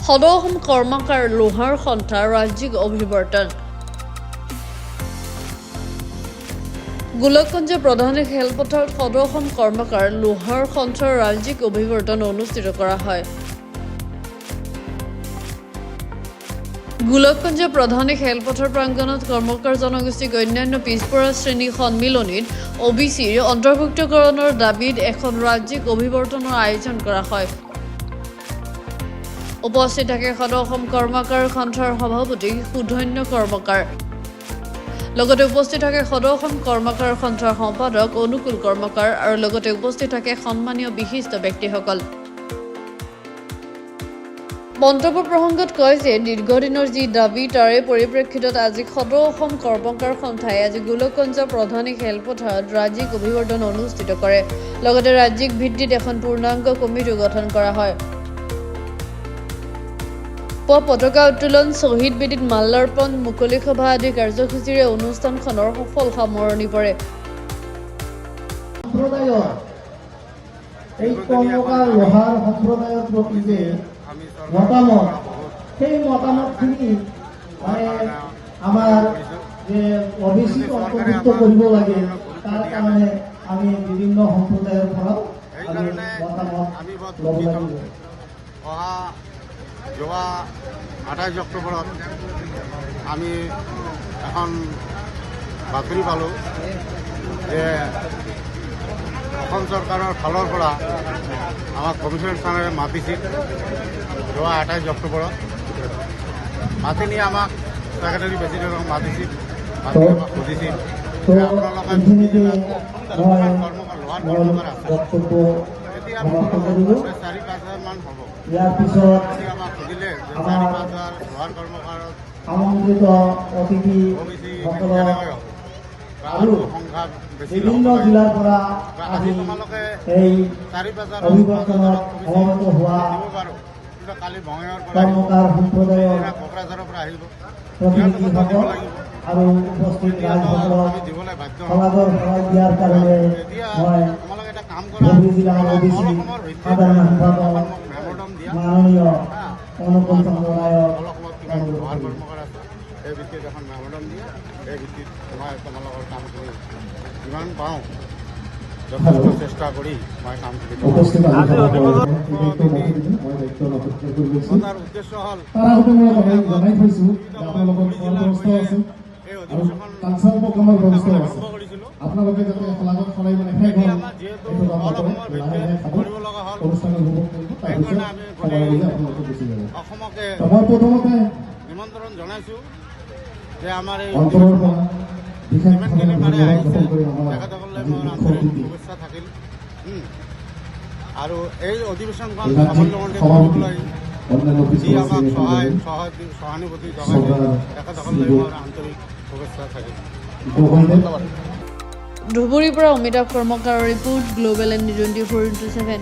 সদৌ অসম কৰ্মকাৰ লোহাৰ সন্থা ৰাজ্যিক অভিৱৰ্তন গোলকগঞ্জ প্ৰধান খেলপথাৰত সদৌ অসম কৰ্মকাৰ লোহাৰ সন্থাৰ ৰাজ্যিক অভিৱৰ্তন অনুষ্ঠিত কৰা হয়। গোলকগঞ্জ প্ৰধান খেলপথাৰ প্ৰাংগণত কৰ্মকাৰ জনগোষ্ঠীক অন্যান্য পিছপৰা শ্ৰেণী সন্মিলনীত OBCৰ অন্তৰ্ভুক্তকৰণৰ দাবীত এখন ৰাজ্যিক অভিৱৰ্তনৰ আয়োজন কৰা হয়। উপস্থিত থাকে সদৌ অসম কৰ্মকাৰ সন্থাৰ সভাপতি সুধন্য কৰ্মকাৰ, লগতে উপস্থিত থাকে সদৌ অসম কৰ্মকাৰ সন্থাৰ সম্পাদক অনুকূল কৰ্মকাৰ আৰু লগতে উপস্থিত থাকে সন্মানীয় বিশিষ্ট ব্যক্তিসকল। মন্তব্য প্ৰসংগত কয় যে দীৰ্ঘদিনৰ যি দাবী তাৰে পৰিপ্ৰেক্ষিতত আজি সদৌ অসম কৰ্মকাৰ সন্থাই আজি গোলকগঞ্জ প্ৰধান খেলপথাৰত ৰাজ্যিক অভিৱৰ্তন অনুষ্ঠিত কৰে। লগতে ৰাজ্যিক ভিত্তিত এখন পূৰ্ণাংগ কমিটি গঠন কৰা হয়। পতাকা উত্তোলন, শ্বহীদ বেদীত মাল্যাৰ্পণ, মুকলি সভা আদি কাৰ্যসূচীৰে অনুষ্ঠানখনৰ সফল সামৰণি পৰে। এই কৰ্মকাৰ লোহাৰ সম্প্ৰদায়ৰ প্ৰতি যে মতামত, সেই মতামতখিনি আমাৰ যে OBCক অন্তৰ্ভুক্ত কৰিব লাগে, তাৰ কাৰণে আমি বিভিন্ন সম্প্ৰদায়ৰ পৰা আমি মতামত ল'ব লাগিব। যোৱা 28 অক্টোবৰত আমি এখন বাতৰি পালোঁ যে অসম চৰকাৰৰ ফালৰ পৰা আমাক কমিশ্যন স্থানেৰে মাতিছিল। যোৱা 28 অক্টোবৰত মাতি নি আমাক ছেক্ৰেটাৰী প্ৰেছিডেণ্টক মাতিছিল, মাতি আমাক সুধিছিল যে আপোনালোকে লোহাৰ কৰ্মকাৰ আছে, এতিয়া 4-5 মান হ'ব। ইয়াৰ পিছত আমাক সুধিলে যে 4-5 লোহাৰ কৰ্মকাৰত আমন্ত্ৰিত অতিথিসকলক আৰু বিভিন্ন জিলাৰ পৰা আহি এই অভিৱৰ্তনত সমবেত হোৱা কৰ্মকাৰ সম্প্ৰদায়ৰ প্ৰতিনিধিসকল আৰু উপস্থিত ৰাইজসকলক সমাজৰ সহায় দিয়াৰ কাৰণে মই ধুবুৰী জিলাৰ OBC সাধাৰণ সম্পাদক মাননীয় অনুকূল চন্দ্ৰ নায়ক এই ভিত্তিত এখন মেমৰেণ্ডাম দিয়ে। এই ভিত্তিত মই তোমালোকৰ কামখিনি যিমান পাওঁ যথেষ্ট চেষ্টা কৰি মই কামখিনি তাৰ উদ্দেশ্য হ'ল এই অধিৱেশনখন আৰম্ভ কৰিছিলোঁ। আপোনালোকে যাতে সমাজত সদায় মানে যিহেতু কৰিব লগা হ'ল, সেইকাৰণে আমি অসমকে নিমন্ত্ৰণ জনাইছোঁ যে আমাৰ এই যিমানখিনি পাৰে আহিছে তেখেতসকলে মোৰ আন্তৰিক শুভেচ্ছা থাকিল। আৰু এই অধিৱেশনখন সাফল্যমণ্ডিত কৰিবলৈ যি আমাক সহানুভূতি জনাইছে তেখেতসকলে মোৰ আন্তৰিক শুভেচ্ছা থাকিল। ধন্যবাদ। ধুবুৰীৰ পৰা অমিতাভ কৰ্মকাৰৰ ৰিপোৰ্ট, গ্ল'বেল এণ্ড 24/7।